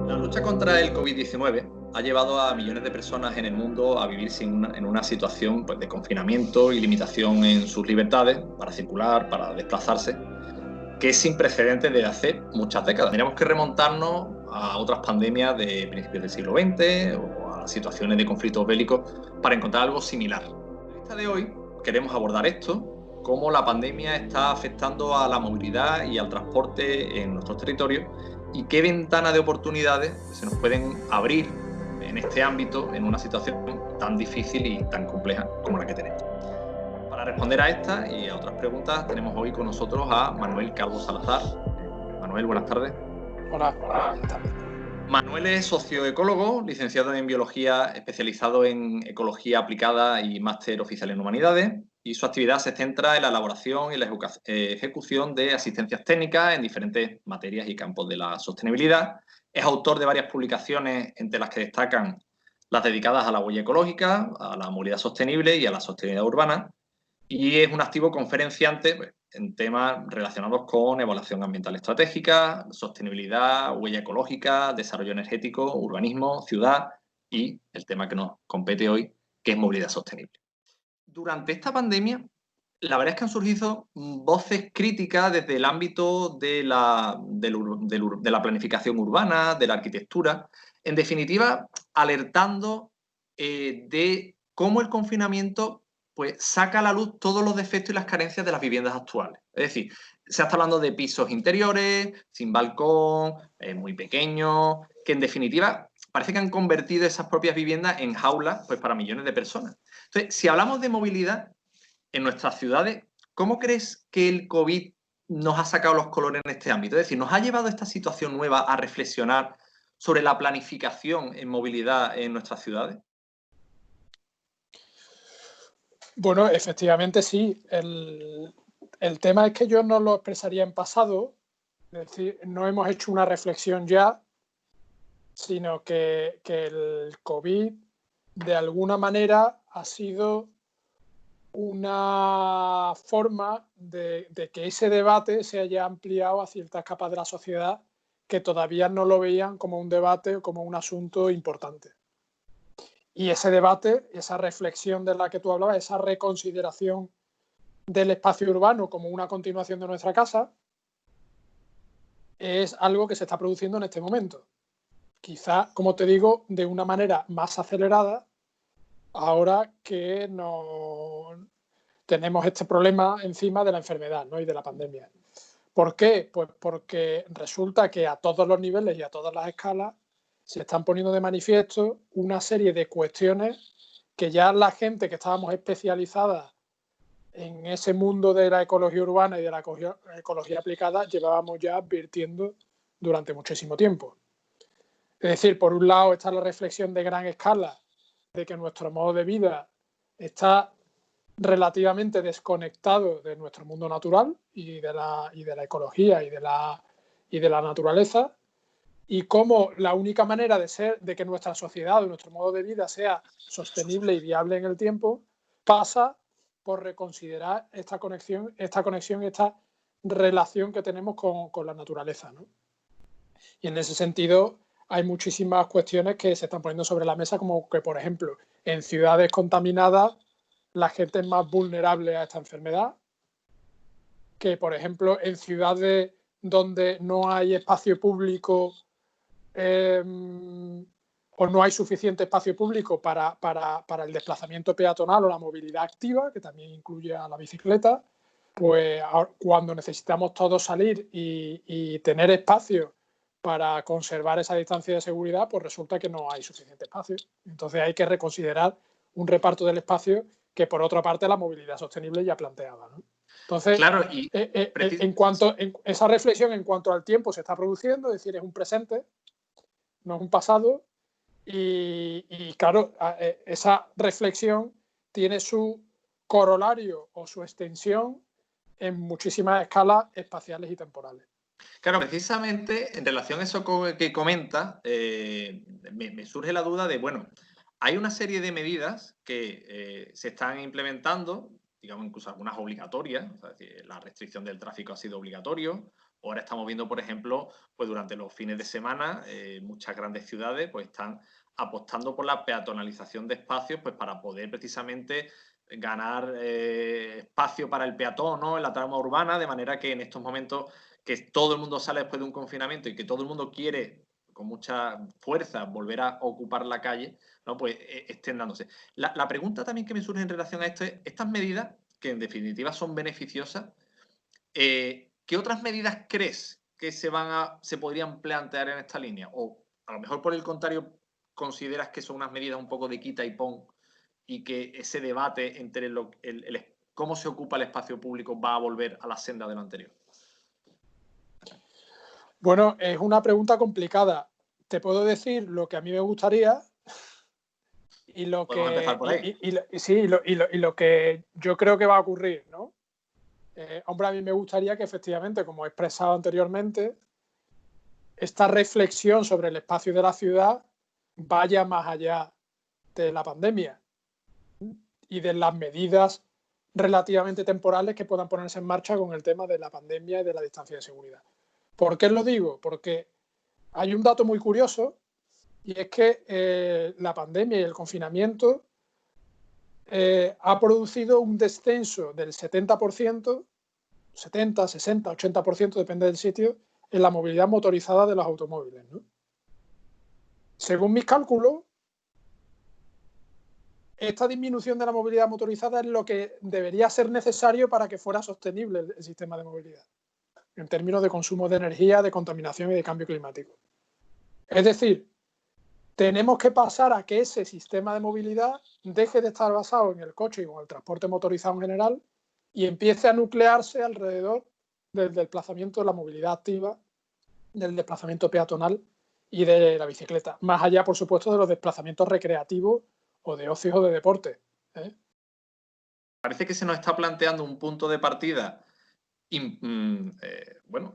La lucha contra el COVID-19 ha llevado a millones de personas en el mundo a vivir en una situación de confinamiento y limitación en sus libertades para circular, para desplazarse, que es sin precedentes desde hace muchas décadas. Tendríamos que remontarnos a otras pandemias de principios del siglo XX o a situaciones de conflictos bélicos para encontrar algo similar. En la lista de hoy queremos abordar esto, cómo la pandemia está afectando a la movilidad y al transporte en nuestros territorios y qué ventana de oportunidades se nos pueden abrir en este ámbito en una situación tan difícil y tan compleja como la que tenemos. Para responder a esta y a otras preguntas tenemos hoy con nosotros a Manuel Calvo Salazar. Manuel, buenas tardes. Hola, buenas tardes. Manuel es socioecólogo, licenciado en biología, especializado en ecología aplicada y máster oficial en humanidades, y su actividad se centra en la elaboración y la ejecución de asistencias técnicas en diferentes materias y campos de la sostenibilidad. Es autor de varias publicaciones, entre las que destacan las dedicadas a la huella ecológica, a la movilidad sostenible y a la sostenibilidad urbana, y es un activo conferenciante en temas relacionados con evaluación ambiental estratégica, sostenibilidad, huella ecológica, desarrollo energético, urbanismo, ciudad y el tema que nos compete hoy, que es movilidad sostenible. Durante esta pandemia, la verdad es que han surgido voces críticas desde el ámbito de la planificación urbana, de la arquitectura, en definitiva, alertando de cómo el confinamiento pues saca a la luz todos los defectos y las carencias de las viviendas actuales. Es decir, se está hablando de pisos interiores, sin balcón, muy pequeños, que en definitiva parece que han convertido esas propias viviendas en jaulas pues, para millones de personas. Entonces, si hablamos de movilidad en nuestras ciudades, ¿cómo crees que el COVID nos ha sacado los colores en este ámbito? Es decir, ¿nos ha llevado esta situación nueva a reflexionar sobre la planificación en movilidad en nuestras ciudades? Bueno, efectivamente sí. El tema es que yo no lo expresaría en pasado, es decir, no hemos hecho una reflexión ya, sino que el COVID de alguna manera ha sido una forma de que ese debate se haya ampliado a ciertas capas de la sociedad que todavía no lo veían como un debate o como un asunto importante. Y ese debate, esa reflexión de la que tú hablabas, esa reconsideración del espacio urbano como una continuación de nuestra casa, es algo que se está produciendo en este momento. Quizá, como te digo, de una manera más acelerada, ahora que no tenemos este problema encima de la enfermedad, ¿no? Y de la pandemia. ¿Por qué? Pues porque resulta que a todos los niveles y a todas las escalas se están poniendo de manifiesto una serie de cuestiones que ya la gente que estábamos especializada en ese mundo de la ecología urbana y de la ecología aplicada llevábamos ya advirtiendo durante muchísimo tiempo. Es decir, por un lado está la reflexión de gran escala de que nuestro modo de vida está relativamente desconectado de nuestro mundo natural y de la ecología y de la naturaleza, y cómo la única manera de que nuestra sociedad o nuestro modo de vida sea sostenible y viable en el tiempo pasa por reconsiderar esta conexión, esta relación que tenemos con la naturaleza, ¿no? Y en ese sentido hay muchísimas cuestiones que se están poniendo sobre la mesa, como que, por ejemplo, en ciudades contaminadas la gente es más vulnerable a esta enfermedad, que, por ejemplo, en ciudades donde no hay espacio público o no hay suficiente espacio público para el desplazamiento peatonal o la movilidad activa, que también incluye a la bicicleta, pues cuando necesitamos todos salir y tener espacio para conservar esa distancia de seguridad, pues resulta que no hay suficiente espacio. Entonces hay que reconsiderar un reparto del espacio que, por otra parte, la movilidad sostenible ya planteaba, ¿no? Entonces, claro, esa reflexión en cuanto al tiempo se está produciendo, es decir, es un presente, no es un pasado, y claro, esa reflexión tiene su corolario o su extensión en muchísimas escalas espaciales y temporales. Claro, precisamente en relación a eso que comenta, me surge la duda de, bueno, hay una serie de medidas que se están implementando digamos, incluso algunas obligatorias, o sea, es decir, la restricción del tráfico ha sido obligatorio. Ahora estamos viendo, por ejemplo, pues durante los fines de semana, muchas grandes ciudades pues están apostando por la peatonalización de espacios pues para poder precisamente ganar espacio para el peatón, ¿no?, en la trama urbana, de manera que en estos momentos que todo el mundo sale después de un confinamiento y que todo el mundo quiere con mucha fuerza volver a ocupar la calle, ¿no?, pues estén dándose. La pregunta también que me surge en relación a esto es, estas medidas, que en definitiva son beneficiosas, ¿qué otras medidas crees que se podrían plantear en esta línea? O a lo mejor, por el contrario, consideras que son unas medidas un poco de quita y pon y que ese debate entre cómo se ocupa el espacio público va a volver a la senda de lo anterior. Bueno, es una pregunta complicada. Te puedo decir lo que a mí me gustaría y lo Podemos que, empezar por ahí. y lo que yo creo que va a ocurrir, ¿no? Hombre, a mí me gustaría que efectivamente, como he expresado anteriormente, esta reflexión sobre el espacio de la ciudad vaya más allá de la pandemia y de las medidas relativamente temporales que puedan ponerse en marcha con el tema de la pandemia y de la distancia de seguridad. ¿Por qué lo digo? Porque hay un dato muy curioso y es que la pandemia y el confinamiento ha producido un descenso del 70%, 70, 60, 80%, depende del sitio, en la movilidad motorizada de los automóviles, ¿no? Según mis cálculos, esta disminución de la movilidad motorizada es lo que debería ser necesario para que fuera sostenible el sistema de movilidad, en términos de consumo de energía, de contaminación y de cambio climático. Es decir, tenemos que pasar a que ese sistema de movilidad deje de estar basado en el coche y en el transporte motorizado en general y empiece a nuclearse alrededor del desplazamiento de la movilidad activa, del desplazamiento peatonal y de la bicicleta. Más allá, por supuesto, de los desplazamientos recreativos o de ocio o de deporte. Parece que se nos está planteando un punto de partida bueno,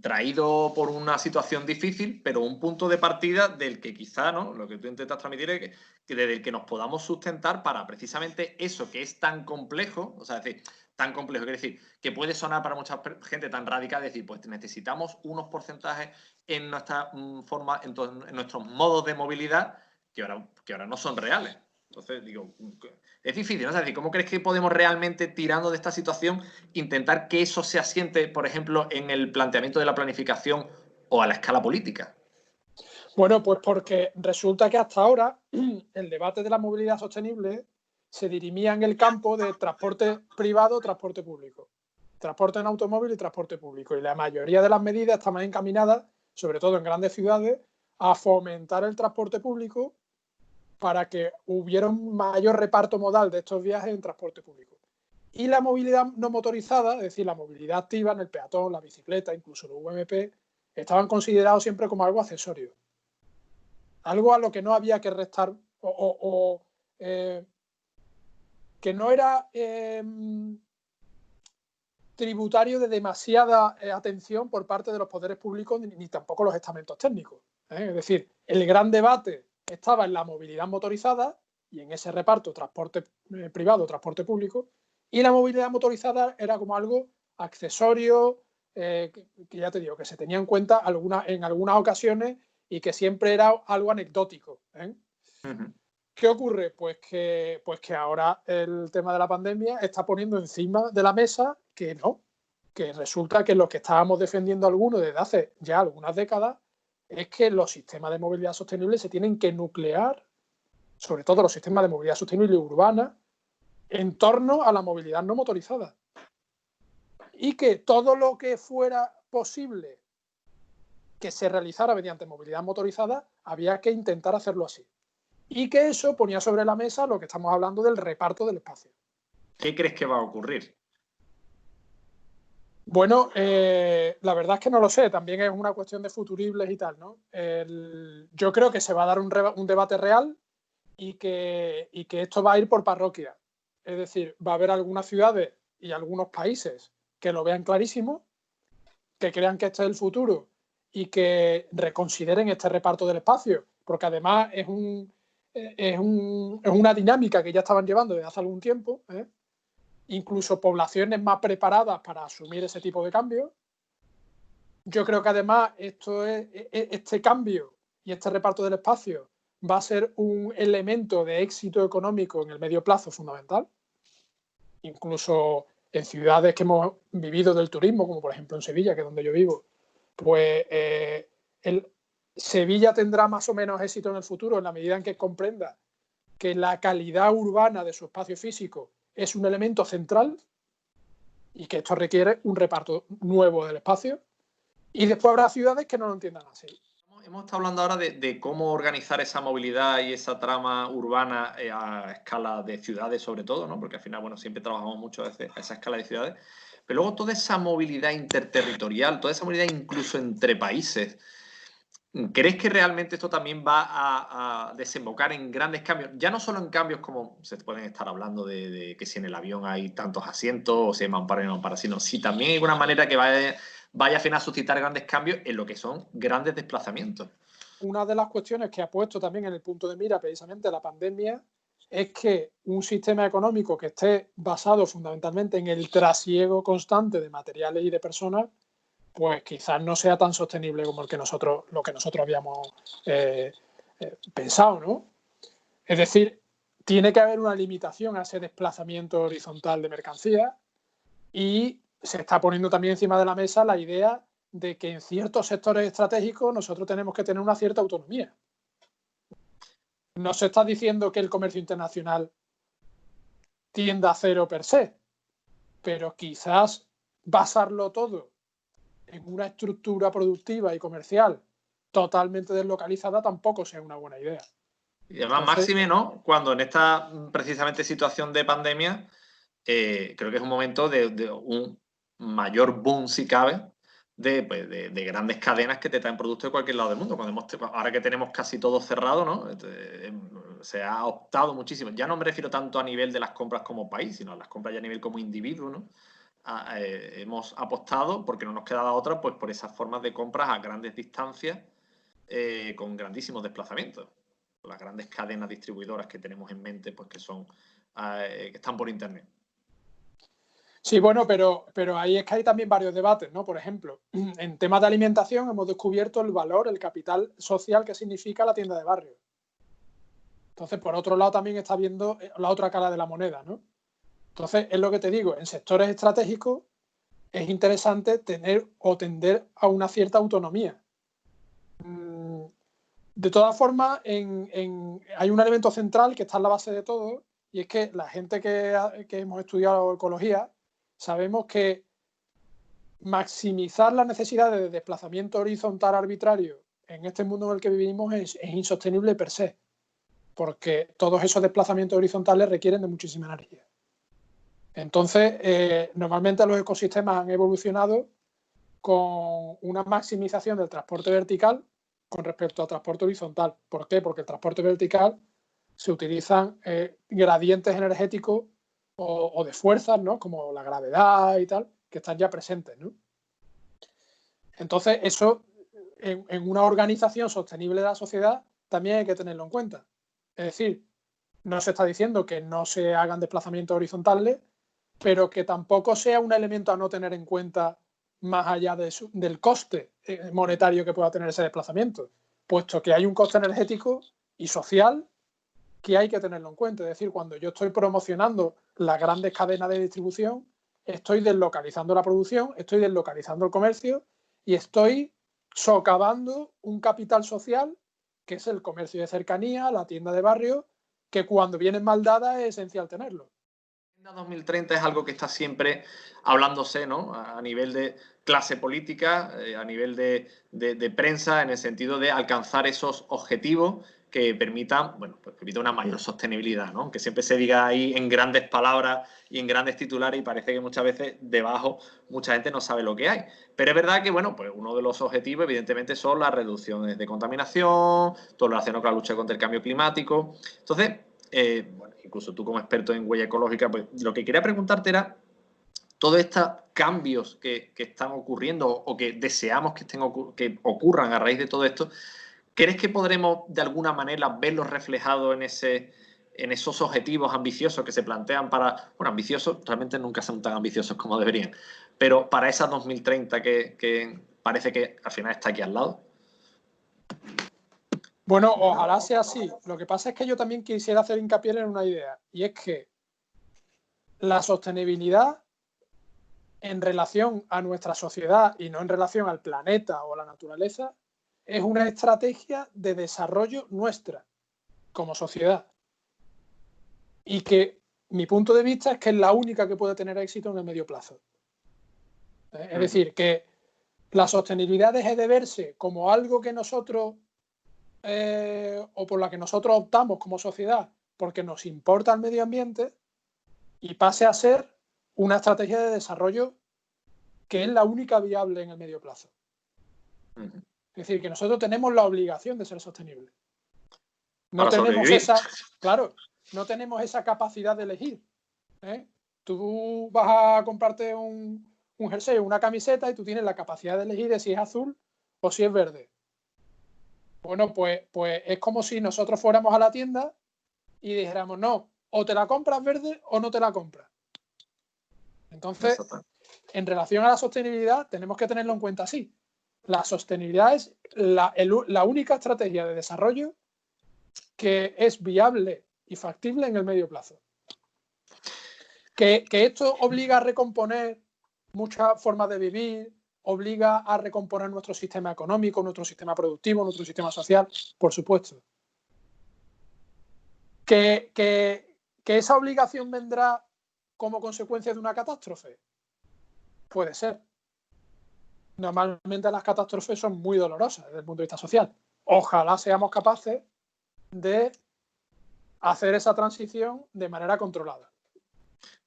traído por una situación difícil, pero un punto de partida del que quizá, ¿no?, lo que tú intentas transmitir es que desde el que nos podamos sustentar para precisamente eso que es tan complejo, o sea, es decir, tan complejo, quiere decir, que puede sonar para mucha gente tan radical, decir, pues necesitamos unos porcentajes en nuestra forma, en nuestros modos de movilidad que ahora no son reales. Entonces, digo, es difícil, ¿no? Es decir, ¿cómo crees que podemos realmente, tirando de esta situación, intentar que eso se asiente, por ejemplo, en el planteamiento de la planificación o a la escala política? Bueno, pues porque resulta que hasta ahora el debate de la movilidad sostenible se dirimía en el campo de transporte privado o transporte público, transporte en automóvil y transporte público. Y la mayoría de las medidas estaban encaminadas, sobre todo en grandes ciudades, a fomentar el transporte público para que hubiera un mayor reparto modal de estos viajes en transporte público. Y la movilidad no motorizada, es decir, la movilidad activa en el peatón, la bicicleta, incluso los UMP, estaban considerados siempre como algo accesorio. Algo a lo que no había que restar que no era tributario de demasiada atención por parte de los poderes públicos ni tampoco los estamentos técnicos. Es decir, el gran debate estaba en la movilidad motorizada y en ese reparto transporte privado, transporte público, y la movilidad motorizada era como algo accesorio, que ya te digo, que se tenía en cuenta en algunas ocasiones y que siempre era algo anecdótico. ¿Qué ocurre? Pues que ahora el tema de la pandemia está poniendo encima de la mesa que no, que resulta que lo que estábamos defendiendo algunos desde hace ya algunas décadas es que los sistemas de movilidad sostenible se tienen que nuclear, sobre todo los sistemas de movilidad sostenible urbana, en torno a la movilidad no motorizada. Y que todo lo que fuera posible que se realizara mediante movilidad motorizada, había que intentar hacerlo así. Y que eso ponía sobre la mesa lo que estamos hablando del reparto del espacio. ¿Qué crees que va a ocurrir? Bueno, la verdad es que no lo sé, también es una cuestión de futuribles y tal, ¿no? Yo creo que se va a dar un debate real y que esto va a ir por parroquia. Es decir, va a haber algunas ciudades y algunos países que lo vean clarísimo, que crean que este es el futuro y que reconsideren este reparto del espacio, porque además es una dinámica que ya estaban llevando desde hace algún tiempo, incluso poblaciones más preparadas para asumir ese tipo de cambios. Yo creo que además este cambio y este reparto del espacio va a ser un elemento de éxito económico en el medio plazo fundamental. Incluso en ciudades que hemos vivido del turismo, como por ejemplo en Sevilla, que es donde yo vivo, pues Sevilla tendrá más o menos éxito en el futuro en la medida en que comprenda que la calidad urbana de su espacio físico es un elemento central y que esto requiere un reparto nuevo del espacio. Y después habrá ciudades que no lo entiendan así. Hemos estado hablando ahora de cómo organizar esa movilidad y esa trama urbana a escala de ciudades sobre todo, ¿no? Porque al final, bueno, siempre trabajamos mucho a esa escala de ciudades. Pero luego toda esa movilidad interterritorial, toda esa movilidad incluso entre países, ¿crees que realmente esto también va a desembocar en grandes cambios? Ya no solo en cambios como se pueden estar hablando de que si en el avión hay tantos asientos o si hay mampara y no mampara, sino si también hay una manera que vaya a fin a suscitar grandes cambios en lo que son grandes desplazamientos. Una de las cuestiones que ha puesto también en el punto de mira precisamente la pandemia es que un sistema económico que esté basado fundamentalmente en el trasiego constante de materiales y de personas, pues quizás no sea tan sostenible como lo que nosotros habíamos pensado, ¿no? Es decir, tiene que haber una limitación a ese desplazamiento horizontal de mercancías y se está poniendo también encima de la mesa la idea de que en ciertos sectores estratégicos nosotros tenemos que tener una cierta autonomía. No se está diciendo que el comercio internacional tienda a cero per se, pero quizás basarlo todo en una estructura productiva y comercial totalmente deslocalizada tampoco sea una buena idea. Y además, máxime, ¿no? Cuando en esta precisamente situación de pandemia, creo que es un momento de un mayor boom, si cabe, de grandes cadenas que te traen productos de cualquier lado del mundo. Ahora que tenemos casi todo cerrado, ¿no? Se ha optado muchísimo. Ya no me refiero tanto a nivel de las compras como país, sino a las compras ya a nivel como individuo, ¿no? Hemos apostado, porque no nos quedaba otra, pues por esas formas de compras a grandes distancias con grandísimos desplazamientos. Las grandes cadenas distribuidoras que tenemos en mente, pues que están por internet. Sí, bueno, pero ahí es que hay también varios debates, ¿no? Por ejemplo, en temas de alimentación hemos descubierto el valor, el capital social que significa la tienda de barrio. Entonces, por otro lado, también está viendo la otra cara de la moneda, ¿no? Entonces, es lo que te digo, en sectores estratégicos es interesante tener o tender a una cierta autonomía. De todas formas, hay un elemento central que está en la base de todo, y es que la gente que hemos estudiado ecología sabemos que maximizar las necesidades de desplazamiento horizontal arbitrario en este mundo en el que vivimos es insostenible per se, porque todos esos desplazamientos horizontales requieren de muchísima energía. Entonces, normalmente los ecosistemas han evolucionado con una maximización del transporte vertical con respecto al transporte horizontal. ¿Por qué? Porque el transporte vertical se utilizan gradientes energéticos o de fuerzas, ¿no? Como la gravedad y tal, que están ya presentes, ¿no? Entonces, eso en una organización sostenible de la sociedad también hay que tenerlo en cuenta. Es decir, no se está diciendo que no se hagan desplazamientos horizontales, pero que tampoco sea un elemento a no tener en cuenta más allá del coste monetario que pueda tener ese desplazamiento, puesto que hay un coste energético y social que hay que tenerlo en cuenta. Es decir, cuando yo estoy promocionando las grandes cadenas de distribución, estoy deslocalizando la producción, estoy deslocalizando el comercio y estoy socavando un capital social que es el comercio de cercanía, la tienda de barrio, que cuando vienen mal dadas es esencial tenerlo. 2030 es algo que está siempre hablándose, ¿no? A nivel de clase política, a nivel de prensa, en el sentido de alcanzar esos objetivos que permitan, bueno, pues permita una mayor sostenibilidad, ¿no? Que siempre se diga ahí en grandes palabras y en grandes titulares y parece que muchas veces debajo mucha gente no sabe lo que hay. Pero es verdad que, bueno, pues uno de los objetivos evidentemente son las reducciones de contaminación, todo lo relacionado con la lucha contra el cambio climático. Entonces, bueno, incluso tú como experto en huella ecológica, pues lo que quería preguntarte era todos estos cambios que están ocurriendo o que deseamos que ocurran a raíz de todo esto, ¿crees que podremos de alguna manera verlos reflejados en esos objetivos ambiciosos que se plantean para... Bueno, ambiciosos realmente nunca son tan ambiciosos como deberían, pero para esa 2030 que parece que al final está aquí al lado. Bueno, ojalá sea así. Lo que pasa es que yo también quisiera hacer hincapié en una idea, y es que la sostenibilidad en relación a nuestra sociedad y no en relación al planeta o a la naturaleza es una estrategia de desarrollo nuestra como sociedad. Y que mi punto de vista es que es la única que puede tener éxito en el medio plazo. Es decir, que la sostenibilidad deje de verse como algo que nosotros o por la que nosotros optamos como sociedad porque nos importa el medio ambiente y pase a ser una estrategia de desarrollo que es la única viable en el medio plazo. Es decir, que nosotros tenemos la obligación de ser sostenibles. No tenemos no tenemos esa capacidad de elegir. Tú vas a comprarte un jersey o una camiseta y tú tienes la capacidad de elegir de si es azul o si es verde. Bueno, pues es como si nosotros fuéramos a la tienda y dijéramos, no, o te la compras verde o no te la compras. Entonces, en relación a la sostenibilidad, tenemos que tenerlo en cuenta así. La sostenibilidad es la única estrategia de desarrollo que es viable y factible en el medio plazo. Que esto obliga a recomponer muchas formas de vivir, obliga a recomponer nuestro sistema económico, nuestro sistema productivo, nuestro sistema social, por supuesto. Que esa obligación vendrá como consecuencia de una catástrofe. Puede ser. Normalmente las catástrofes son muy dolorosas desde el punto de vista social. Ojalá seamos capaces de hacer esa transición de manera controlada.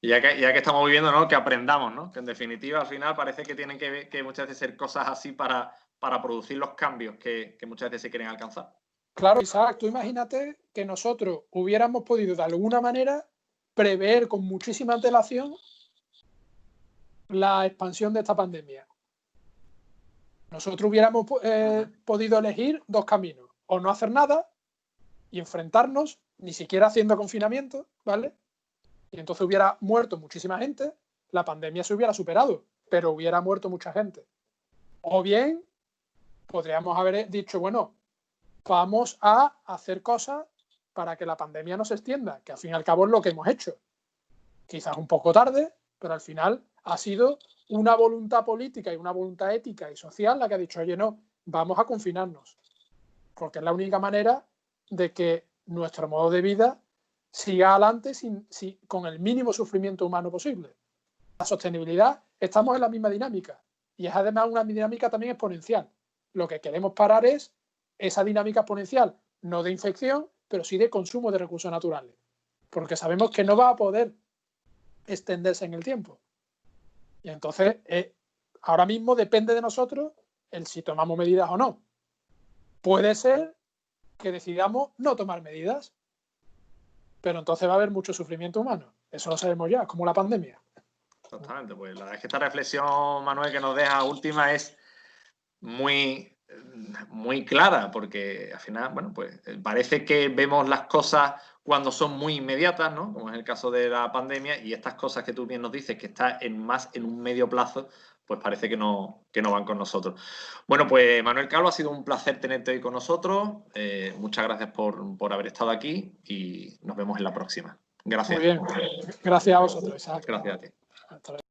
Y ya que estamos viviendo, ¿no? Que aprendamos, ¿no? Que en definitiva al final parece que tienen que muchas veces ser cosas así para producir los cambios que muchas veces se quieren alcanzar. Claro, Isaac, tú imagínate que nosotros hubiéramos podido de alguna manera prever con muchísima antelación la expansión de esta pandemia. Nosotros hubiéramos podido elegir dos caminos, o no hacer nada y enfrentarnos, ni siquiera haciendo confinamiento, ¿vale? Y entonces hubiera muerto muchísima gente, la pandemia se hubiera superado, pero hubiera muerto mucha gente. O bien, podríamos haber dicho, bueno, vamos a hacer cosas para que la pandemia no se extienda, que al fin y al cabo es lo que hemos hecho. Quizás un poco tarde, pero al final ha sido una voluntad política y una voluntad ética y social la que ha dicho, oye, no, vamos a confinarnos, porque es la única manera de que nuestro modo de vida siga adelante con el mínimo sufrimiento humano posible. La sostenibilidad, estamos en la misma dinámica y es además una dinámica también exponencial. Lo que queremos parar es esa dinámica exponencial, no de infección, pero sí de consumo de recursos naturales, porque sabemos que no va a poder extenderse en el tiempo. Y entonces, ahora mismo depende de nosotros el si tomamos medidas o no. Puede ser que decidamos no tomar medidas, pero entonces va a haber mucho sufrimiento humano. Eso lo sabemos ya, es como la pandemia. Exactamente, pues la verdad es que esta reflexión, Manuel, que nos deja última es muy clara, porque al final, bueno, pues parece que vemos las cosas cuando son muy inmediatas, ¿no? Como es el caso de la pandemia, y estas cosas que tú bien nos dices, que está más en un medio plazo, pues parece que no van con nosotros. Bueno, pues Manuel Calvo, ha sido un placer tenerte hoy con nosotros. Muchas gracias por haber estado aquí y nos vemos en la próxima. Gracias. Muy bien. Gracias a vosotros, Isaac. Gracias a ti. Hasta luego.